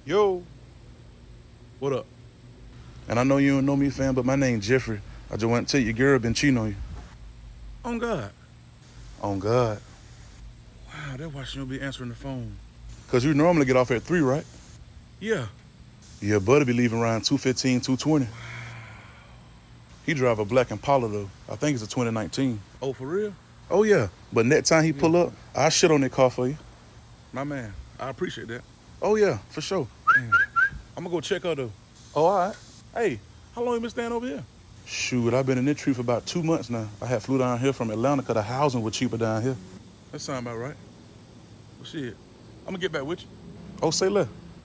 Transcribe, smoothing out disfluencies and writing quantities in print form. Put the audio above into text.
Yo, What up? and I know you don't know me, fam, but my name Jeffrey. I just want to tell you, your girl been cheating on you. On God. On God. Wow, that's why she don't be answering the phone. Because you normally get off at 3, right? Yeah. Your buddy be leaving around 2:15, 2:20. He drive a black Impala, though. I think it's a 2019. Oh, for real? Oh, yeah. But next time he pull up, I'll shit on that car for you. My man, I appreciate that. Oh, yeah, for sure. I'm gonna go check her though. Oh, all right. Hey, how long you been staying over here? Shoot, I've been in this tree for about 2 months now. I had flew down here from Atlanta because the housing was cheaper down here. That sound about right. Well, shit, I'm gonna get back with you. Oh, say less.